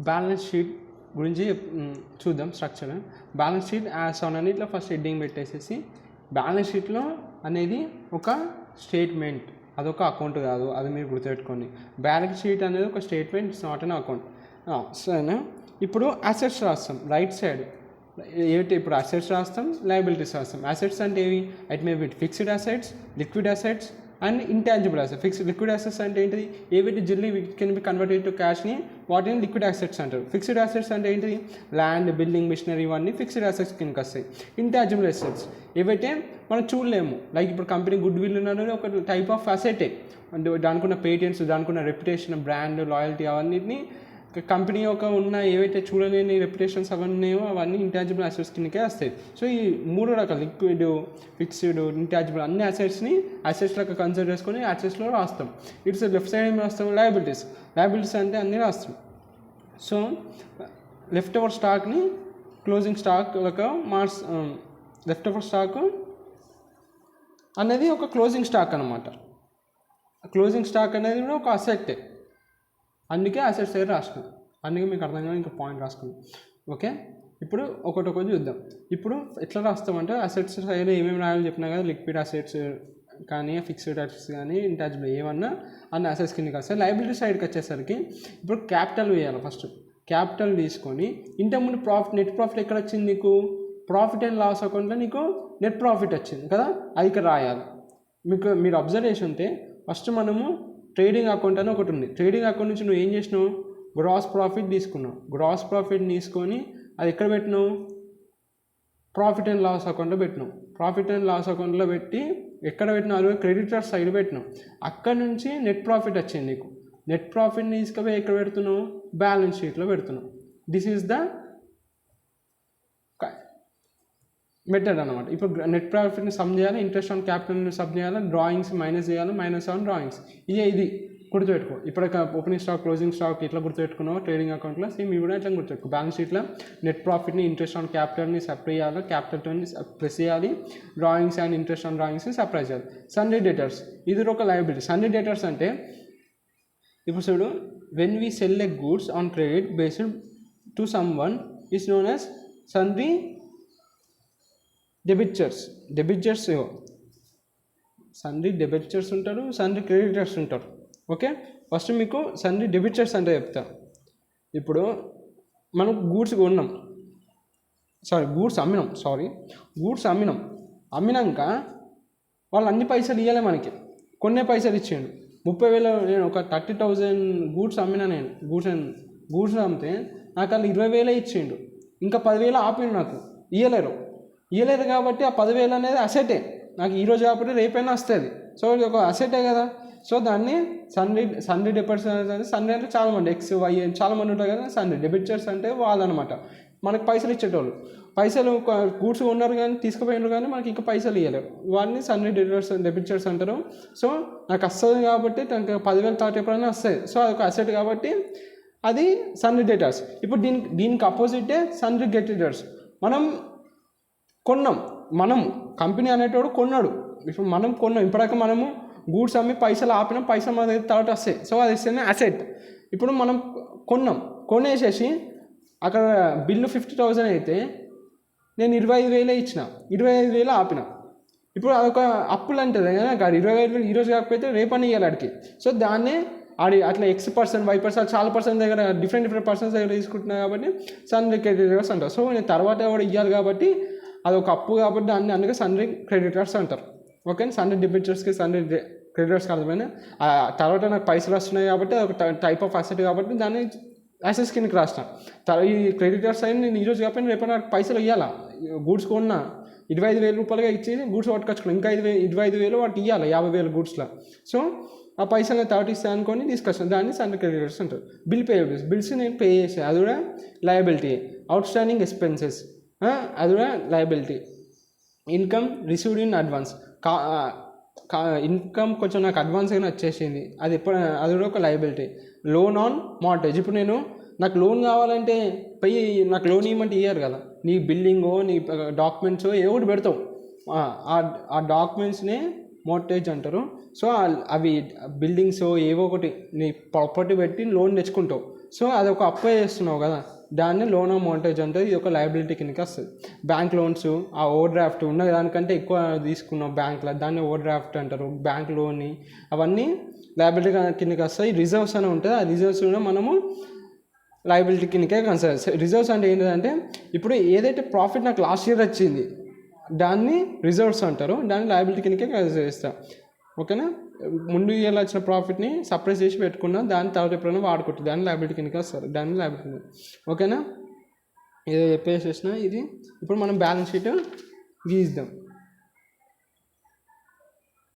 Balance sheet గురించి చూద్దాం structure. Balance sheet as on అని ఇట్లా ఫస్ట్ హెడ్డింగ్ పెట్టేసేసి, బ్యాలెన్స్ షీట్లో అనేది ఒక స్టేట్మెంట్, అదొక అకౌంట్ కాదు, అది మీరు గుర్తుపెట్టుకోండి. బ్యాలెన్స్ షీట్ అనేది ఒక statement, it's not an account. సరేనా? ఇప్పుడు అసెట్స్ రాస్తాం రైట్ సైడ్. ఏమిటి ఇప్పుడు అసెట్స్ రాస్తాం, లయబిలిటీస్ రాస్తాం. అసెట్స్ అంటే ఏవి? It may be fixed assets, liquid assets and intangible assets. Liquid assets అంటే ఏంటిది? ఏవైతే జల్దీ కెన్ బి కన్వర్టెడ్ టు క్యాష్ని వాటిని లిక్విడ్ అసెట్స్ అంటారు. ఫిక్స్డ్ అసెట్స్ అంటే ఏంటిది? ల్యాండ్, బిల్డింగ్, మిషనరీ, ఇవన్నీ ఫిక్స్డ్ అసెట్స్ కిందకి వస్తాయి. ఇంటాంజిబుల్ అసెట్స్ ఏవైతే మనం చూడలేము, లైక్ ఇప్పుడు కంపెనీ గుడ్ విల్ అనేది ఒక టైప్ ఆఫ్ అసెటే. అంటే దానికున్న పేటెంట్స్, దానికున్న రెప్యుటేషన్, బ్రాండ్, లాయల్టీ, అవన్నిటిని కంపెనీ యొక్క ఉన్న ఏవైతే చూడలేని రెప్యుటేషన్స్ అవన్నీవో అవన్నీ ఇంటాంజిబుల్ అసెట్స్ కిందకే వస్తాయి. సో ఈ మూడు రకాలు లిక్విడ్, ఫిక్స్డ్, ఇంటాంజిబుల్ అన్ని అసెట్స్ని అసెట్స్ లెక్క కన్సిడర్ చేసుకొని అసెట్స్లో రాస్తాం. ఇట్స్ లెఫ్ట్ సైడ్ ఏం రాస్తాం? లయబిలిటీస్. లయబిలిటీస్ అంటే అన్నీ రాస్తాం. సో లెఫ్ట్ ఓవర్ స్టాక్ని క్లోజింగ్ స్టాక్ లెక్క లెఫ్ట్ ఓవర్ స్టాక్ అనేది ఒక క్లోజింగ్ స్టాక్ అనమాట. క్లోజింగ్ స్టాక్ అనేది కూడా ఒక అసెట్టే, అందుకే అసెట్స్ దగ్గర రాసుకున్నాం. అందుకే మీకు అర్థం కాదు, ఇంకా పాయింట్ రాసుకున్నాం. ఓకే, ఇప్పుడు ఒకటి చూద్దాం. ఇప్పుడు ఎట్లా రాస్తామంటే అసెట్స్ సైడ్ ఏమేమి రాయాలో చెప్పినా కదా, లిక్విడ్ అసెట్స్ కానీ ఫిక్స్డ్ అసెట్స్ కానీ ఇంటాంజిబుల్ ఏమన్నా అన్ని అసెట్స్ కిందకి వస్తాయి. లయబిలిటీ సైడ్కి వచ్చేసరికి ఇప్పుడు క్యాపిటల్ వేయాలి. ఫస్ట్ క్యాపిటల్ తీసుకొని ఇంతకుముందు నెట్ ప్రాఫిట్ ఎక్కడ వచ్చింది నీకు? ప్రాఫిట్ అండ్ లాస్ అకౌంట్లో నీకు నెట్ ప్రాఫిట్ వచ్చింది కదా, అది ఇక్కడ రాయాలి. మీరు అబ్జర్వ్ చేసి ఉంటే ఫస్ట్ మనము ట్రేడింగ్ అకౌంట్ అని ఒకటి ఉంది. ట్రేడింగ్ అకౌంట్ నుంచి నువ్వు ఏం చేసినావు? గ్రాస్ ప్రాఫిట్ తీసుకున్నావు. గ్రాస్ ప్రాఫిట్ తీసుకొని అది ఎక్కడ పెట్టినావు? ప్రాఫిట్ అండ్ లాస్ అకౌంట్లో పెట్టినావు. ప్రాఫిట్ అండ్ లాస్ అకౌంట్లో పెట్టి ఎక్కడ పెట్టినావు? అది క్రెడిటర్ సైడ్ పెట్టినావు. అక్కడ నుంచి నెట్ ప్రాఫిట్ వచ్చింది నీకు. నెట్ ప్రాఫిట్ని తీసుకుపోయి ఎక్కడ పెడుతున్నావు? బ్యాలెన్స్ షీట్లో పెడుతున్నావు. దిస్ ఈజ్ ద మెథడ్ అనమాట. ఇప్పుడు నెట్ ప్రాఫిట్ని సమ్ చేయాలి, ఇంట్రెస్ట్ ఆన్ క్యాపిటల్ని సబ్ చేయాలి, డ్రాయింగ్స్ మైనస్ చేయాలి, మైనస్ ఆన్ డ్రాయింగ్స్. ఇది గుర్తుపెట్టుకో. ఇప్పుడు ఓపెనింగ్ స్టాక్, క్లోజింగ్ స్టాక్ ఇట్లా గుర్తుపెట్టుకున్నావు ట్రేడింగ్ అకౌంట్లో, సేమ్ ఇవి కూడా ఇట్లా గుర్తుపెట్టుకో. బ్యాలెన్స్ షీట్లో నెట్ ప్రాఫిట్ని ఇంట్రెస్ట్ ఆన్ క్యాపిటల్ని సపరేట్ చేయాలి, క్యాపిటల్తో ప్రెస్ చేయాలి, డ్రాయింగ్స్ అండ్ ఇంట్రెస్ట్ ఆన్ డ్రాయింగ్స్ని సపరేట్ చేయాలి. సన్రీ డేటర్స్ ఇది ఒక లయబిలిటీ. సన్రీ డేటర్స్ అంటే ఇప్పుడు చూడు, when we sell a goods on credit based to someone is known as sundry debtors. Sundry debtors ఉంటారు, సన్రీ క్రెడిటర్స్ ఉంటారు. ఓకే, ఫస్ట్ మీకు సన్రీ డెబిచర్స్ అంటే చెప్తా. ఇప్పుడు మనం గూడ్స్ అమ్మినాక వాళ్ళు అన్ని పైసలు ఇవ్వలే మనకి, కొన్నే పైసలు ఇచ్చిండు. 30,000 నేను ఒక 30,000 గూడ్స్ అమ్మినా. నేను గూడ్స్ అమ్మితే నాకు వాళ్ళు 20,000 ఇచ్చిండు, ఇంకా 10,000 ఆపిండు. నాకు ఇవ్వలేరు కాబట్టి ఆ 10,000 అనేది అసెటే. నాకు ఈరోజు కాబట్టి రేపైనా వస్తుంది. సో ఇది ఒక అసెటే కదా. సో దాన్ని సన్రీ డెబిట్స్ అంటే, సన్రీ అంటే చాలామంది ఎక్స్ వై చాలామంది ఉంటారు కదా. సన్రీ డెబిచర్స్ అంటే వాళ్ళనమాట, మనకు పైసలు ఇచ్చేటోళ్ళు. పైసలు గూడ్స్ ఉన్నారు కానీ తీసుకుపోయినారు కానీ మనకి ఇంకా పైసలు ఇవ్వలేరు, వాడిని సన్రీ డెబిచర్స్ అంటారు. సో నాకు వస్తుంది కాబట్టి నాకు 10,000 తాట ఎప్పుడైనా వస్తాయి. సో అదొక అసెట్ కాబట్టి అది సన్రీ డెబిటర్స్. ఇప్పుడు దీనికి అపోజిటే సన్రీ క్రెడిటర్స్. మనం కంపెనీ అనేటోడు కొన్నాడు. ఇప్పుడు మనం కొన్నాం, ఇప్పటిదాకా మనము గూడ్స్ అమ్మి పైసలు ఆపినాం, పైసలు మన దగ్గర తర్వాత వస్తాయి. సో అది ఇస్తేనే అసెట్. ఇప్పుడు మనం కొనేసేసి అక్కడ బిల్లు 50,000 అయితే నేను 25,000 ఇచ్చిన, 25,000 ఆపిన. ఇప్పుడు అదొక అప్పులు అంటుంది కదా. 25,000 ఈరోజు కాకపోతే రేపని ఇవ్వాలి అడికి. సో దాన్నే అట్లా X%, Y% చాలా పర్సన్ దగ్గర డిఫరెంట్ పర్సన్స్ దగ్గర తీసుకుంటున్నాయి కాబట్టి సన్రీ క్రెడిటర్స్ అంటారు. సో నేను తర్వాత కూడా ఇవ్వాలి కాబట్టి అదొక అప్పు కాబట్టి అందుకే సన్రీ క్రెడిటర్స్ అంటారు. ఓకే, సన్రీ డెబిటర్స్కి సన్రీ క్రెడిటర్స్కి అర్థమైనా. తర్వాత నాకు పైసలు వస్తున్నాయి కాబట్టి అదొక టైప్ ఆఫ్ అసెట్ కాబట్టి దాన్ని అసెట్స్ కిందకి రాసిన. ఈ క్రెడిటర్స్ అయిన నేను ఈరోజు కాకపోయినా రేపు నాకు పైసలు ఇవ్వాలా. గూడ్స్ కొన్నా 25,000 రూపాయలుగా ఇచ్చి గూడ్స్ పట్టుకొచ్చుకున్నాను, ఇంకా 25,000 వాటికి ఇవ్వాలి 50,000 గూడ్స్లో. సో ఆ పైసలు థర్టీ ఇస్తాను అనుకొని తీసుకొచ్చాను, దాన్ని సన్రీ క్రెడిటర్స్ అంటారు. బిల్స్ నేను పే చేసాను, అది కూడా లయబిలిటీ. అవుట్ స్టాండింగ్ ఎక్స్పెన్సెస్, అది కూడా liability. Income received in advance, income కొంచెం నాకు అడ్వాన్స్ అయినా వచ్చేసింది, అది కూడా ఒక లయబిలిటీ. లోన్ ఆన్ మార్టేజ్, ఇప్పుడు నాకు లోన్ కావాలంటే పోయి నాకు లోన్ ఇవ్వమంటే ఇయ్యారు కదా. నీ బిల్డింగో నీ డాక్యుమెంట్సో ఏవో ఒకటి పెడతావు, ఆ డాక్యుమెంట్స్నే మార్టేజ్ అంటారు. సో అవి బిల్డింగ్స్ ఏవో ఒకటి నీ ప్రాపర్టీ పెట్టి లోన్ తెచ్చుకుంటావు, సో అది ఒక అప్లై చేస్తున్నావు కదా, దాన్ని లోన్ మోర్టేజ్ అంటే ఇది ఒక లయబిలిటీ కిందకి వస్తుంది. బ్యాంక్ లోన్స్, ఆ ఓవర్ డ్రాఫ్ట్ ఉన్న దానికంటే ఎక్కువ తీసుకున్నావు బ్యాంక్లో, దాన్ని ఓవర్ డ్రాఫ్ట్ అంటారు. బ్యాంక్ లోన్ అవన్నీ లయబిలిటీ కిందకి వస్తాయి. రిజర్వ్స్ అని ఉంటుంది, ఆ రిజర్వ్స్ కూడా మనము లయబిలిటీ కిందకే కన్సిడర్. రిజర్వ్స్ అంటే ఏంటంటే ఇప్పుడు ఏదైతే ప్రాఫిట్ నాకు లాస్ట్ ఇయర్ వచ్చింది దాన్ని రిజర్వ్స్ అంటారు, దాన్ని లయబిలిటీ కిందకే కన్సిడర్ చేస్తాం. ఓకేనా, ముందు ఇయర్లో వచ్చిన ప్రాఫిట్ని సప్రెస్ చేసి పెట్టుకున్నా, దాని తర్వాత ఎప్పుడైనా వాడుకుంటుంది, దాన్ని లయబిలిటీ కిందకి వస్తారు, దాన్ని లయబిలిటీ. ఓకేనా, ఇది చెప్పేసేసిన. ఇది ఇప్పుడు మనం బ్యాలెన్స్ షీట్ గీద్దాం.